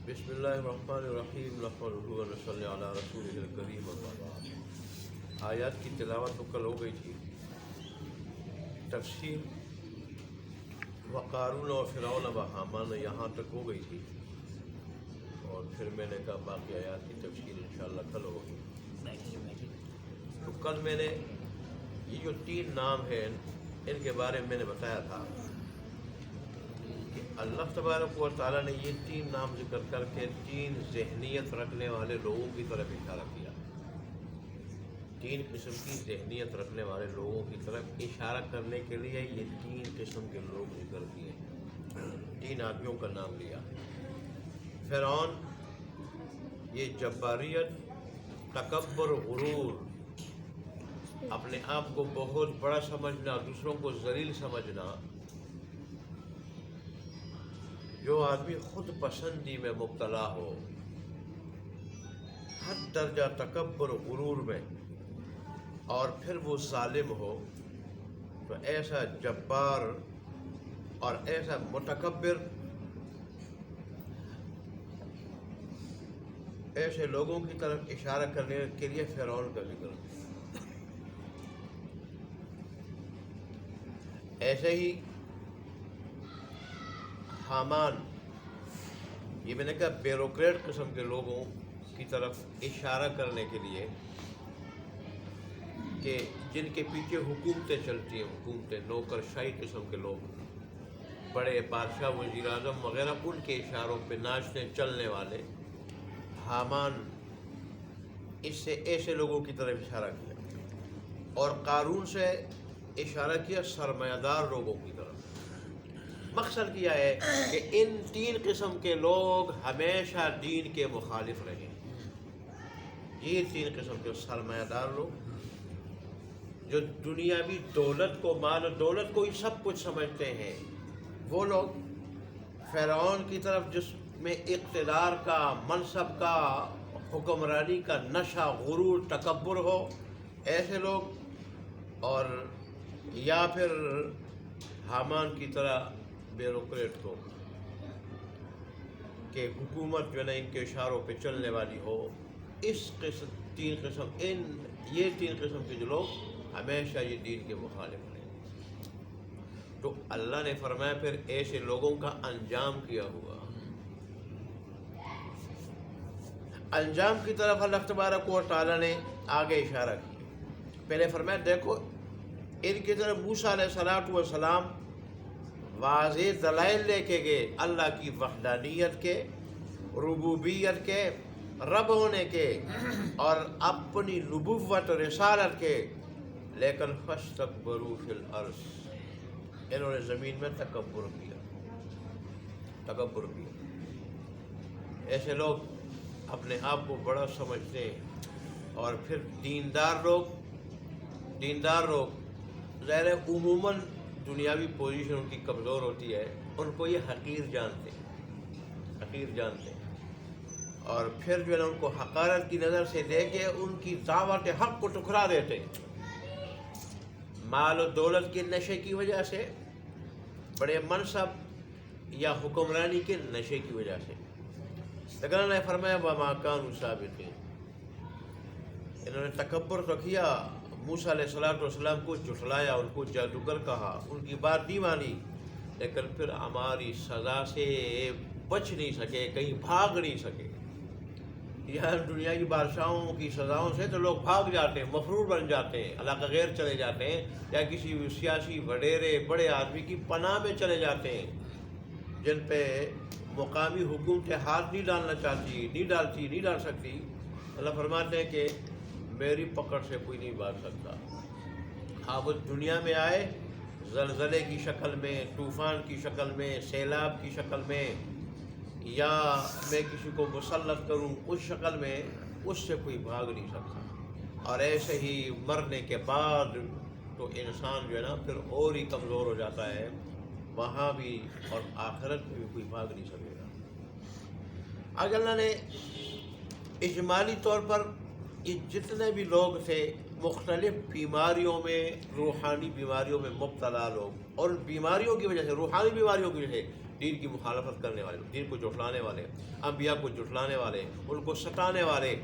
بسم اللہ الرحمن الرحیم نحمدہ و نصلی علی رسولہ الکریم اما بعد۔ آیات کی تلاوت تو کل ہو گئی تھی، تفسیر وقارون و فرعون و حامان یہاں تک ہو گئی تھی، اور پھر میں نے کہا باقی آیات کی تفسیر انشاءاللہ کل ہوگی۔ تو کل میں نے یہ جو 3 نام ہیں ان کے بارے میں نے بتایا تھا کہ اللہ تبارک و تعالیٰ نے یہ 3 نام ذکر کر کے 3 ذہنیت رکھنے والے لوگوں کی طرف اشارہ کیا۔ 3 قسم کی ذہنیت رکھنے والے لوگوں کی طرف اشارہ کرنے کے لیے یہ 3 قسم کے لوگ ذکر کیے، 3 آدمیوں کا نام لیا۔ فرعون، یہ جباریت، تکبر، غرور، اپنے آپ کو بہت بڑا سمجھنا، دوسروں کو ذلیل سمجھنا۔ جو آدمی خود پسندی میں مبتلا ہو، حد درجہ تکبر غرور میں، اور پھر وہ ظالم ہو، تو ایسا جبار اور ایسا متکبر، ایسے لوگوں کی طرف اشارہ کرنے کے لیے فرعون کا ذکر۔ ایسے ہی حامان، یہ میں نے کہا بیوروکریٹ قسم کے لوگوں کی طرف اشارہ کرنے کے لیے کہ جن کے پیچھے حکومتیں چلتی ہیں، حکومتیں، نوکر شاہی قسم کے لوگ، بڑے بادشاہ، وزیر اعظم وغیرہ، ان کے اشاروں پہ ناچنے چلنے والے، حامان، اس سے ایسے لوگوں کی طرف اشارہ کیا۔ اور قارون سے اشارہ کیا سرمایہ دار لوگوں کی طرف۔ مقصد کیا ہے کہ ان 3 قسم کے لوگ ہمیشہ دین کے مخالف رہے۔ یہ 3 قسم کے سرمایہ دار لوگ جو دنیاوی دولت کو، مال و دولت کو ہی سب کچھ سمجھتے ہیں، وہ لوگ فرعون کی طرف جس میں اقتدار کا، منصب کا، حکمرانی کا نشہ، غرور، تکبر ہو، ایسے لوگ، اور یا پھر حامان کی طرح بیوروکریٹ کو کہ حکومت جو ہے ان کے اشاروں پہ چلنے والی ہو۔ اس قسم 3 قسم، یہ 3 قسم کے جو لوگ ہمیشہ یہ دین کے مخالف ہیں۔ تو اللہ نے فرمایا پھر ایسے لوگوں کا انجام کیا ہوا۔ انجام کی طرف اللہ تبارک و تعالیٰ نے آگے اشارہ کیا۔ پہلے فرمایا دیکھو ان کی طرف موسیٰ علیہ السلام واضح دلائل لے کے گئے اللہ کی وحدانیت کے، ربوبیت کے، رب ہونے کے، اور اپنی نبوت و رسالت کے، لیکن فاستکبروا فی الارض، انہوں نے زمین میں تکبر کیا۔ ایسے لوگ اپنے آپ کو بڑا سمجھتے ہیں، اور پھر دیندار لوگ ظاہر ہے عموماً دنیاوی پوزیشن ان کی کمزور ہوتی ہے، ان کو یہ حقیر جانتے ہیں، اور پھر جو ہے نا ان کو حقارت کی نظر سے دیکھ کے ان کی دعوت حق کو ٹکرا دیتے ہیں، مال و دولت کے نشے کی وجہ سے، بڑے منصب یا حکمرانی کے نشے کی وجہ سے۔ لیکن اللہ نے فرمایا وَمَا كَانُوا سَابِقِينَ، انہوں نے تکبر تو کیا، موسیٰ علیہ السلام کو جھٹلایا، ان کو جادوگر کہا، ان کی بات نہیں مانی، لیکن پھر ہماری سزا سے بچ نہیں سکے، کہیں بھاگ نہیں سکے۔ یہاں دنیا کی بادشاہوں کی سزاؤں سے تو لوگ بھاگ جاتے ہیں، مفرور بن جاتے ہیں، علاقہ غیر چلے جاتے ہیں، یا کسی سیاسی وڈیرے بڑے آدمی کی پناہ میں چلے جاتے ہیں، جن پہ مقامی حکومتیں ہاتھ نہیں ڈالنا چاہتی، نہیں ڈال سکتی۔ اللہ فرماتے ہیں کہ میری پکڑ سے کوئی نہیں بھاگ سکتا۔ ہاں وہ دنیا میں آئے زلزلے کی شکل میں، طوفان کی شکل میں، سیلاب کی شکل میں، یا میں کسی کو مسلط کروں اس شکل میں، اس سے کوئی بھاگ نہیں سکتا۔ اور ایسے ہی مرنے کے بعد تو انسان جو ہے نا پھر اور ہی کمزور ہو جاتا ہے، وہاں بھی اور آخرت میں بھی کوئی بھاگ نہیں سکے گا۔ آج اللہ نے اجمالی طور پر یہ جتنے بھی لوگ تھے مختلف بیماریوں میں، روحانی بیماریوں میں مبتلا لوگ، اور بیماریوں کی وجہ سے، روحانی بیماریوں کی وجہ سے دین کی مخالفت کرنے والے، دین کو جھٹلانے والے، انبیاء کو جھٹلانے والے، ان کو ستانے والے،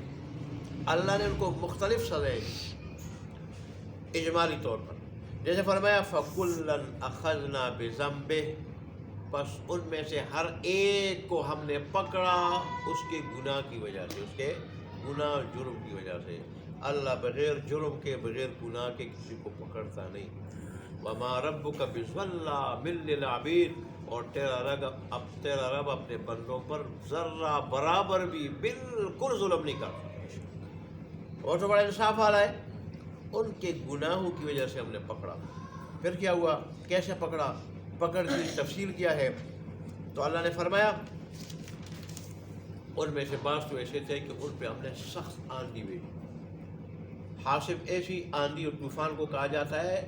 اللہ نے ان کو مختلف سزائیں دی اجمالی طور پر. جیسے فرمایا فَكُلًّا أَخَذْنَا بِذَنبِهِ، پس ان میں سے ہر ایک کو ہم نے پکڑا اس کے گناہ کی وجہ سے، اس کے گناہ جرم کی وجہ سے. اللہ بغیر جرم کے، بغیر گناہ کے کسی کو پکڑتا نہیں. وَمَا رَبُّكَ بِظَلَّامٍ لِّلْعَبِيدِ، اور تیرا رب اپنے بندوں پر ذرہ برابر بھی بالکل ظلم نہیں کرتا. اور تو بڑا انصاف والا ہے. ان کے گناہوں کی وجہ سے ہم نے پکڑا. پھر کیا ہوا، کیسے پکڑا، پکڑ کی تفصیل کیا ہے. تو اللہ نے فرمایا ان میں سے بعض تو ایسے تھے کہ ان پہ ہم نے سخت آندھی بھیجی. حاصب ایسی آندھی اور طوفان کو کہا جاتا ہے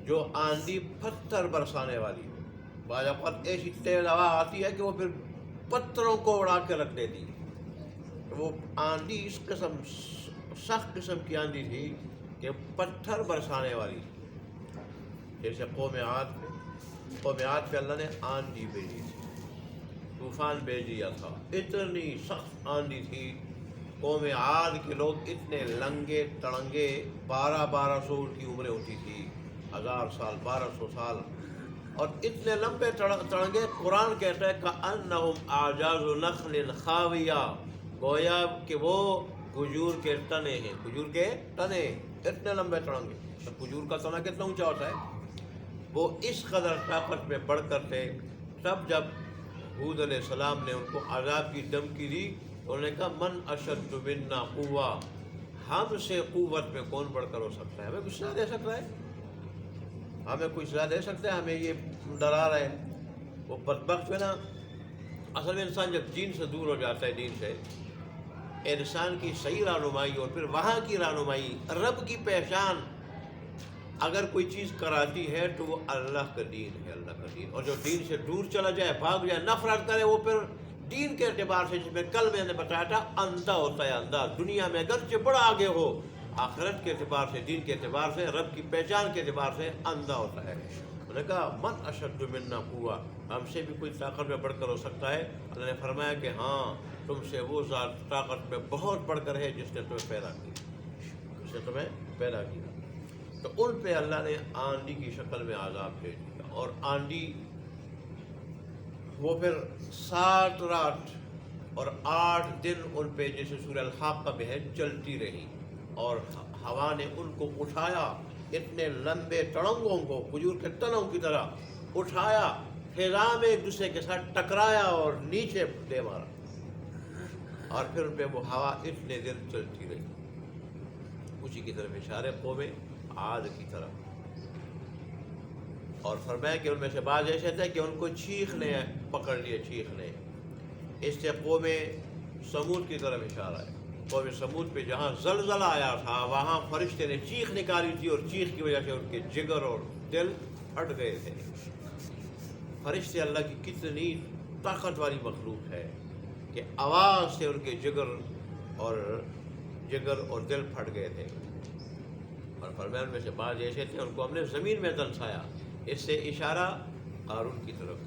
جو آندھی پتھر برسانے والی ہو. بعض اوقات ایسی تیز ہوا آتی ہے کہ وہ پھر پتھروں کو اڑا کے رکھ دیتی. وہ آندھی اس قسم سخت قسم کی آندھی تھی کہ پتھر برسانے والی. جیسے قوم عاد پہ اللہ نے آندھی بھیجی تھی، طوفان بھیج دیا تھا. اتنی سخت آندھی تھی، قوم عاد کے لوگ اتنے لنگے تڑنگے، 1200 کی عمریں ہوتی تھی، 1000 سال، 1200 سال، اور اتنے لمبے تڑنگے. قرآن کہتا ہے کأنہم اعجاز نخل خاویہ، گویا کہ وہ کھجور کے تنے ہیں. کھجور کے تنے اتنے لمبے تڑنگے. تو کھجور کا تنا کتنا اونچا ہوتا ہے؟ وہ اس قدر طاقت میں بڑھ کر تھے. تب جب ہود علیہ السلام نے ان کو عذاب کی دھمکی دی، انہوں نے کہا من اشد منا قوہ، ہم سے قوت میں کون بڑھ کر ہو سکتا ہے؟ ہمیں کچھ سزا دے سکتا ہے؟ ہمیں کوئی سزا دے سکتا ہے؟ ہمیں یہ ڈرا رہے ہیں. وہ بدبخت ہے نا. اصل میں انسان جب دین سے دور ہو جاتا ہے، دین سے، انسان کی صحیح رہنمائی اور پھر وہاں کی رہنمائی، رب کی پہچان اگر کوئی چیز کراتی ہے تو وہ اللہ کا دین ہے، اللہ کا دین. اور جو دین سے دور چلا جائے، بھاگ جائے، نفرت کرے، وہ پھر دین کے اعتبار سے، جس میں کل میں نے بتایا تھا، اندھا ہوتا ہے. اندھا دنیا میں اگرچہ بڑا آگے ہو، آخرت کے اعتبار سے، دین کے اعتبار سے، رب کی پہچان کے اعتبار سے اندھا ہوتا ہے. انہوں نے کہا من اشد منا قوہ، ہم سے بھی کوئی طاقت میں بڑھ کر ہو سکتا ہے؟ اللہ نے فرمایا کہ ہاں، تم سے وہ ذات طاقت میں بہت بڑھ کر ہے جس نے تمہیں پیدا کیا. تو ان پہ اللہ نے آندھی کی شکل میں عذاب بھیج دیا. اور آندھی وہ پھر 7 رات اور 8 دن ان پہ، جیسے سورہ الحاقہ میں ہے، چلتی رہی. اور ہوا نے ان کو اٹھایا، اتنے لمبے تڑنگوں کو کھجور کے تنوں کی طرح اٹھایا، فضا میں ایک دوسرے کے ساتھ ٹکرایا اور نیچے دے مارا. اور پھر ان پہ وہ ہوا اتنے دن چلتی رہی. اسی کی طرف اشارے قوم عاد کی طرف. اور فرمایا کہ ان میں سے بعض ایسے تھے کہ ان کو چیخ نے پکڑ لیے، چیخ نے. اس سے قوم سمود کی طرف اشارہ ہے. قوم سمود پہ جہاں زلزلہ آیا تھا، وہاں فرشتے نے چیخ نکالی تھی، اور چیخ کی وجہ سے ان کے جگر اور دل پھٹ گئے تھے. فرشتے اللہ کی کتنی طاقت والی مخلوق ہے کہ آواز سے ان کے جگر اور دل پھٹ گئے تھے. اور فرمایا ان میں سے بعض ایسے تھے ان کو ہم نے زمین میں دنسایا. اس سے اشارہ قارون کی طرف ہے.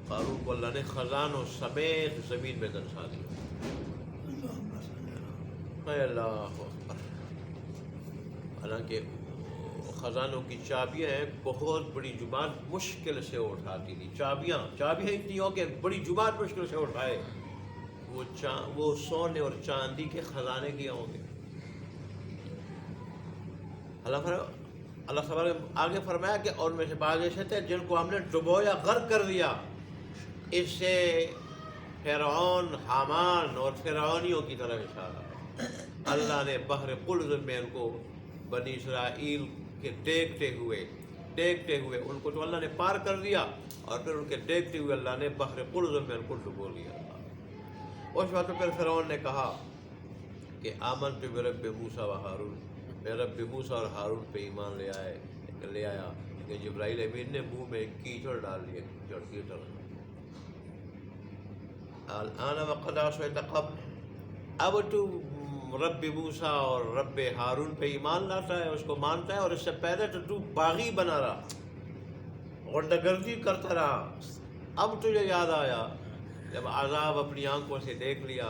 قارون کو اللہ نے خزانوں سمیت زمین میں دنسا دیا. اللہ اکبر. حالانکہ خزانوں کی چابیاں ہیں، بہت بڑی جماعت مشکل سے اٹھاتی تھی. چابیاں اتنی ہو کہ بڑی جماعت مشکل سے اٹھائے. وہ سونے اور چاندی کے خزانے کیا ہوں گے. اللہ تعالیٰ نے آگے فرمایا کہ اور میں سے بعض ایسے تھے جن کو ہم نے ڈبویا، غرق کر دیا. اس سے فرعون، حامان اور فرعونیوں کی طرف اشارہ ہے. اللہ نے بحر قلزم میں ان کو، بنی اسرائیل کے دیکھتے ہوئے ان کو تو اللہ نے پار کر دیا، اور پھر ان کے دیکھتے ہوئے اللہ نے بحر قلزم میں ان کو ڈبو لیا. اس وقت پھر فرعون نے کہا کہ آمنت برب موسیٰ و ہارون، میں رب موسیٰ اور ہارون پہ ایمان لے آیا. کہ جبرائیل امین نے منہ میں کیچڑ ڈال دیا، کیچڑ کی طرح. الآن وقد عصیت قبل، اب تو رب موسیٰ اور رب ہارون پہ ایمان لاتا ہے، اس کو مانتا ہے، اور اس سے پہلے تو باغی بنا رہا، غنڈہ گردی کرتا رہا. اب تجھے یاد آیا جب عذاب اپنی آنکھوں سے دیکھ لیا،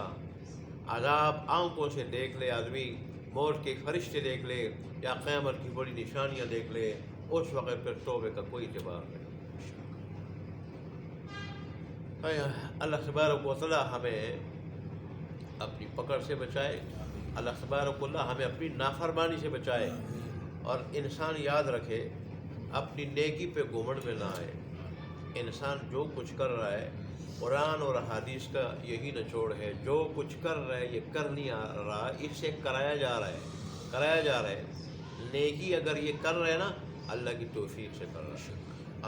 عذاب آنکھوں سے دیکھ لے آدمی، موت کے فرشتے دیکھ لے یا قیامت کی بڑی نشانیاں دیکھ لے، اس وقت پھر توبے کا کوئی اعتبار نہیں. اللہ تبارک و تعالی ہمیں اپنی پکڑ سے بچائے، اللہ تبارک و تعالی ہمیں اپنی نافرمانی سے بچائے، اور انسان یاد رکھے اپنی نیکی پہ گھمنڈ میں نہ آئے. انسان جو کچھ کر رہا ہے، قرآن اور حدیث کا یہی نچوڑ ہے، جو کچھ کر رہا ہے یہ کر نہیں آ رہا، اس سے کرایا جا رہا ہے. نیکی اگر یہ کر رہے ہیں نا، اللہ کی توفیق سے کر رہا ہے،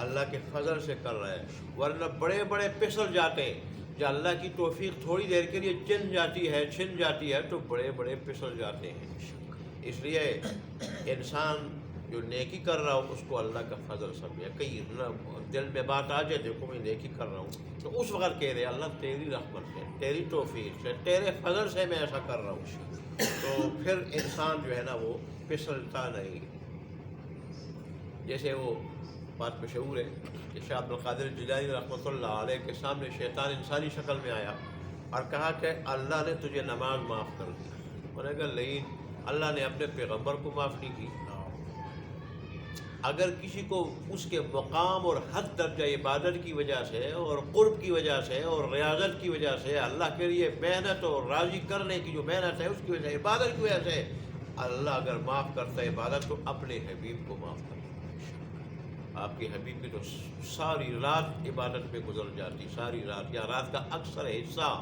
اللہ کے فضل سے کر رہا ہے. ورنہ بڑے بڑے پھسل جاتے ہیں. جب اللہ کی توفیق تھوڑی دیر کے لیے چھن جاتی ہے تو بڑے بڑے پھسل جاتے ہیں. اس لیے انسان جو نیکی کر رہا ہو اس کو اللہ کا فضل سمجھے. کئی دل میں بات آ جائے دیکھو میں نیکی کر رہا ہوں، تو اس وقت کہہ رہے اللہ تیری رحمت سے، تیری توفیق سے، تیرے فضل سے میں ایسا کر رہا ہوں. تو پھر انسان جو ہے نا وہ پھسلتا نہیں. جیسے وہ بات مشہور ہے کہ شاہ عبد القادر جیلانی رحمۃ اللہ علیہ کے سامنے شیطان انسانی شکل میں آیا اور کہا کہ اللہ نے تجھے نماز معاف کر دی. انہوں نے کہا لیکن اللہ نے اپنے پیغمبر کو معاف نہیں کی. اگر کسی کو اس کے مقام اور حد درجہ عبادت کی وجہ سے اور قرب کی وجہ سے اور ریاضت کی وجہ سے، اللہ کے لیے محنت اور راضی کرنے کی جو محنت ہے اس کی وجہ سے، عبادت کی وجہ سے اللہ اگر معاف کرتا ہے عبادت تو اپنے حبیب کو معاف کرتا ہے. آپ کے حبیب کی تو ساری رات عبادت پہ گزر جاتی، ساری رات یا رات کا اکثر حصہ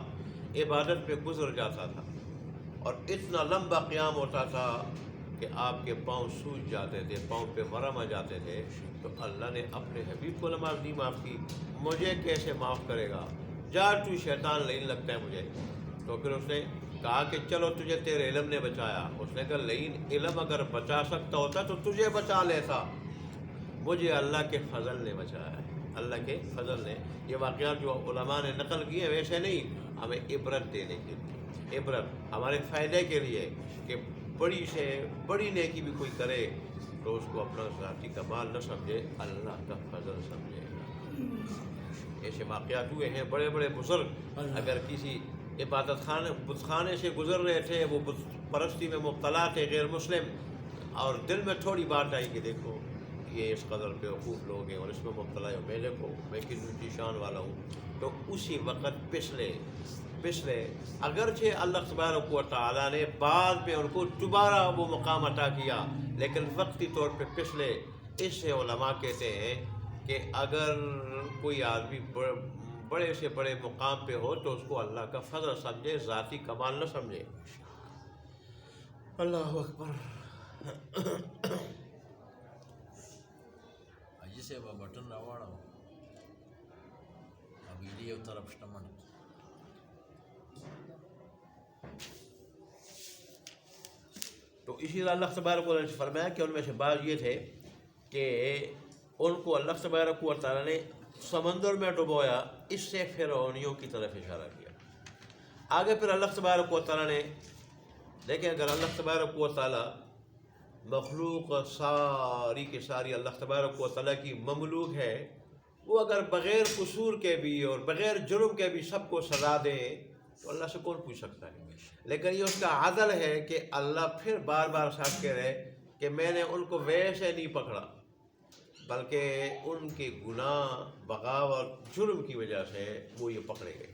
عبادت پہ گزر جاتا تھا، اور اتنا لمبا قیام ہوتا تھا کہ آپ کے پاؤں سوج جاتے تھے، پاؤں پہ ورم آ جاتے تھے. تو اللہ نے اپنے حبیب کو نماز نہیں معاف کی، مجھے کیسے معاف کرے گا؟ جا تو شیطان لینے لگتا ہے مجھے. تو پھر اس نے کہا کہ چلو تجھے تیرے علم نے بچایا. اس نے کہا لیکن علم اگر بچا سکتا ہوتا تو تجھے بچا لیتا، مجھے اللہ کے فضل نے بچایا ہے. اللہ کے فضل نے. یہ واقعات جو علماء نے نقل کیے ویسے نہیں، ہمیں عبرت دینے کے لیے، عبرت ہمارے فائدے کے لیے کہ بڑی سے بڑی نیکی بھی کوئی کرے تو اس کو اپنا ذاتی کمال نہ سمجھے، اللہ کا فضل سمجھے. ایسے واقعات ہوئے ہیں. بڑے بڑے بزرگ اگر کسی عبادت بت خانے سے گزر رہے تھے، وہ بت پرستی میں مبتلا تھے، غیر مسلم، اور دل میں تھوڑی بات آئی کہ دیکھو یہ اس قدر بیوقوف لوگ ہیں اور اس میں مبتلا ہے، میں دیکھو میں کتنی اونچی شان والا ہوں، تو اسی وقت پچھلے اگرچہ اللہ تبارک و تعالیٰ نے بعد میں ان کو دوبارہ وہ مقام عطا کیا، لیکن وقتی طور پہ پچھلے. اس سے علماء کہتے ہیں کہ اگر کوئی آدمی بڑے سے بڑے مقام پہ ہو تو اس کو اللہ کا فضل سمجھے، ذاتی کمال نہ سمجھے. اللہ اکبر. جسے وہ بٹن راوڑا ابھی لیے طرف شتمن. تو اسی طرح اللہ تبارک و تعالیٰ نے فرمایا کہ ان میں سے بعض یہ تھے کہ ان کو اللہ تبارک و تعالیٰ نے سمندر میں ڈبویا. اس سے فرعونیوں کی طرف اشارہ کیا. آگے پھر اللہ تبارک و تعالیٰ نے دیکھیں، اگر اللہ تبارک و تعالیٰ مخلوق ساری کی ساری اللہ تبارک و تعالیٰ کی مملوک ہے، وہ اگر بغیر قصور کے بھی اور بغیر جرم کے بھی سب کو سزا دے تو اللہ سے کون پوچھ سکتا ہے؟ لیکن یہ اس کا عدل ہے کہ اللہ پھر بار بار ساتھ کہہ رہے کہ میں نے ان کو ویسے نہیں پکڑا، بلکہ ان کے گناہ، بغاوت، جرم کی وجہ سے وہ یہ پکڑے گئے.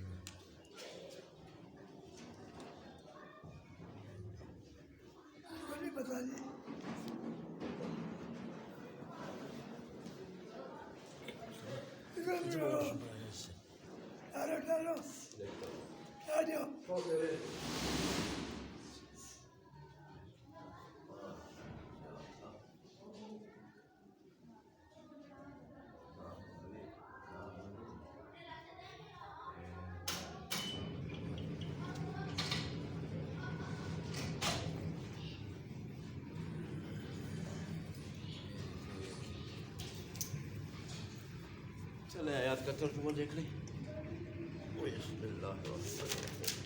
چلے آیات کا ترجمہ دیکھ لیں. بسم اللہ الرحمن الرحیم.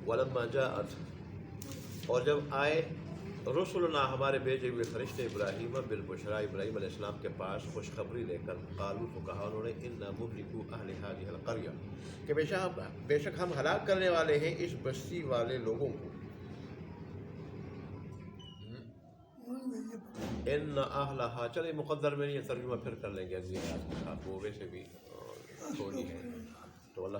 ولما جاءت، اور جب آئے رسولنا ہمارے بھیجے ہوئے فرشتے ابراہیم بالبشرا ابراہیم علیہ السلام کے پاس خوشخبری لے کر قالوا تو کہا انہوں نے انا مہلکو اہل هذه القرية کہ بے شک ہم ہلاک کرنے والے ہیں اس بستی والے لوگوں کو. ان اہلہا چلے مقدر میں نہیں، ترجمہ پھر کر لیں گے اگلی رات کے ساتھ، وہ ویسے بھی تھوڑی ہے تو اللہ